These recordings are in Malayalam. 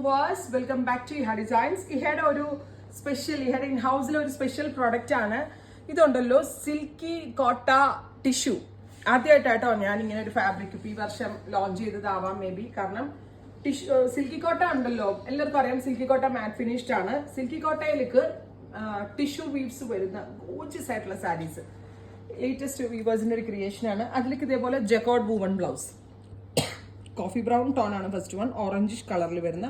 മൂവേഴ്സ്, വെൽക്കം ബാക്ക് ടു ഇഹ ഡിസൈൻസ്. ഇഹയുടെ ഒരു സ്പെഷ്യൽ, ഇഹയുടെ ഇൻ ഹൗസിലെ ഒരു സ്പെഷ്യൽ പ്രോഡക്റ്റ് ആണ് ഇതുണ്ടല്ലോ, സിൽക്കി കോട്ട ടിഷ്യൂ. ആദ്യമായിട്ടാട്ടോ ഞാൻ ഇങ്ങനെ ഒരു ഫാബ്രിക് ഈ വർഷം ലോഞ്ച് ചെയ്തതാവാം മേ ബി. കാരണം ടിഷ്യൂ സിൽക്കി കോട്ട ഉണ്ടല്ലോ, എല്ലാവർക്കും അറിയാം സിൽക്കി കോട്ട മാറ്റ് ഫിനിഷ്ഡ് ആണ്. സിൽക്കി കോട്ടയിലേക്ക് ടിഷ്യൂ വീവ്സ് വരുന്ന ഗോർജിയസ് ആയിട്ടുള്ള സാരീസ് ലേറ്റസ്റ്റ് വീവേഴ്സിന്റെ ഒരു ക്രിയേഷൻ ആണ്. അതിലേക്ക് ഇതേപോലെ jacquard woven blouse, coffee brown tone ആണ് ഫസ്റ്റ് വൺ, ഓറഞ്ചിഷ് കളറിൽ വരുന്ന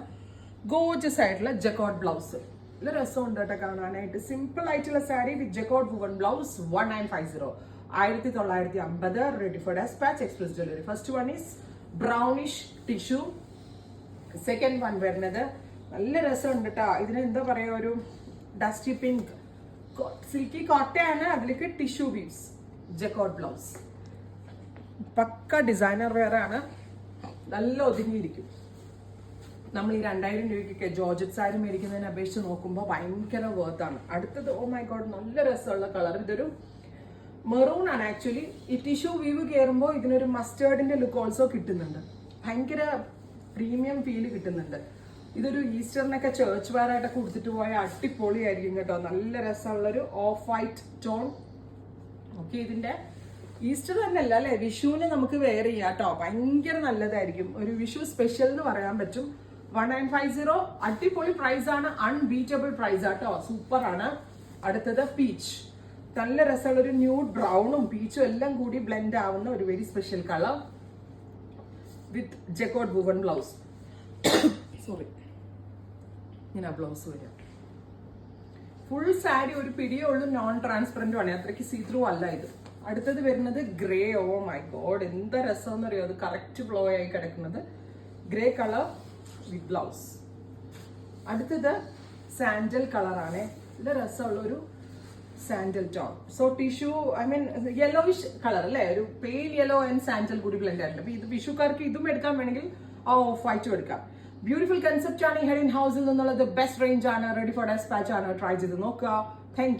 ഗോർജിയസ് ആയിട്ടുള്ള ജക്കോർഡ് ബ്ലൗസ്. നല്ല രസമുണ്ട് കേട്ടോ കാണാനായിട്ട്. സിമ്പിൾ ആയിട്ടുള്ള sari with jacquard woven blouse 1950, 1950, ready for dispatch, express delivery. First one is brownish tissue. Second one വരുന്നത് നല്ല രസമുണ്ട് കേട്ടോ. ഇതിന് എന്താ പറയുക, ഒരു ഡസ്റ്റി പിങ്ക് സിൽക്കി കോട്ടയാണ്. അതിലേക്ക് tissue weaves, jacquard blouse. Pucca designer wear ആണ്, നല്ല ഒതുങ്ങിയിരിക്കും. നമ്മൾ ഈ 2000 രൂപയ്ക്കൊക്കെ ജോർജറ്റ് സാരി മേടിക്കുന്നതിനെ അപേക്ഷിച്ച് നോക്കുമ്പോൾ ഭയങ്കര വേർത്താണ്. അടുത്തത് ഓ മൈ ഗോഡ്, നല്ല രസമുള്ള കളർ. ഇതൊരു മെറൂൺ ആണ് ആക്ച്വലി. ഈ ടിഷ്യൂ വീവ് കയറുമ്പോൾ ഇതിനൊരു മസ്റ്റേർഡിന്റെ ലുക്ക് ഓൾസോ കിട്ടുന്നുണ്ട്. ഭയങ്കര പ്രീമിയം ഫീല് കിട്ടുന്നുണ്ട്. ഇതൊരു ഈസ്റ്ററിനൊക്കെ ചേർച്ച് വെയർ ആയിട്ടൊക്കെ കൊടുത്തിട്ട് പോയാൽ അടിപൊളിയായിരിക്കും കേട്ടോ. നല്ല രസമുള്ളൊരു ഓഫ് വൈറ്റ് ടോൺ. ഓക്കെ, ഇതിന്റെ ഈസ്റ്റർ തന്നെ അല്ല അല്ലെ, വിഷുവിന് നമുക്ക് വെയർ ചെയ്യാം കേട്ടോ. ഭയങ്കര നല്ലതായിരിക്കും. ഒരു വിഷു സ്പെഷ്യൽ എന്ന് പറയാൻ പറ്റും. 1950, അടിപൊളി പ്രൈസ് ആണ്, അൺബീറ്റബിൾ പ്രൈസ് ആട്ടോ, സൂപ്പർ ആണ്. അടുത്തത് പീച്ച്, നല്ല രസമുള്ള ഒരു ന്യൂഡ് ബ്രൗണും പീച്ചും എല്ലാം കൂടി ബ്ലെൻഡ് ആവുന്ന ഒരു very special colour with jacquard woven blouse. Sorry, ഇങ്ങനെ ബ്ലൗസ് വരാം. ഫുൾ സാരി ഒരു പിടിയേ ഉള്ളൂ, നോൺ ട്രാൻസ്പെറന്റും ആണ്, അത്രയ്ക്ക് സീ ത്രൂ അല്ല ഇത്. അടുത്തത് വരുന്നത് ഗ്രേ. ഓ മൈ ഗോഡ്, എന്താ രസം എന്ന് അറിയോ, അത് കറക്റ്റ് ഫ്ലോ ആയി കിടക്കുന്നത്. Grey colour with blouse. അടുത്തത് സാൻഡൽ കളറാണ്. ഇത് രസമുള്ള ഒരു sandal tone. So tissue, I mean yellowish colour അല്ലേ, ഒരു പെയിൽ യെല്ലോ ആൻഡ് സാൻഡൽ കൂടി ബ്ലെൻഡ് ആയിട്ടുണ്ട്. അപ്പൊ ഇത് വിഷുക്കാർക്ക് ഇതും എടുക്കാൻ വേണമെങ്കിൽ ആ ഓഫ് വൈറ്റും എടുക്കാം. ബ്യൂട്ടിഫുൾ കൺസെപ്റ്റ് ആണ്. ഹെഡ് ഇൻ ഹൗസിൽ നിന്നുള്ളത് ബെസ്റ്റ് റേഞ്ച് ആണ്, റെഡി ഫോർ ഡെസ്പാച്ച് ആണ്. ട്രൈ ചെയ്ത് നോക്കുക. താങ്ക്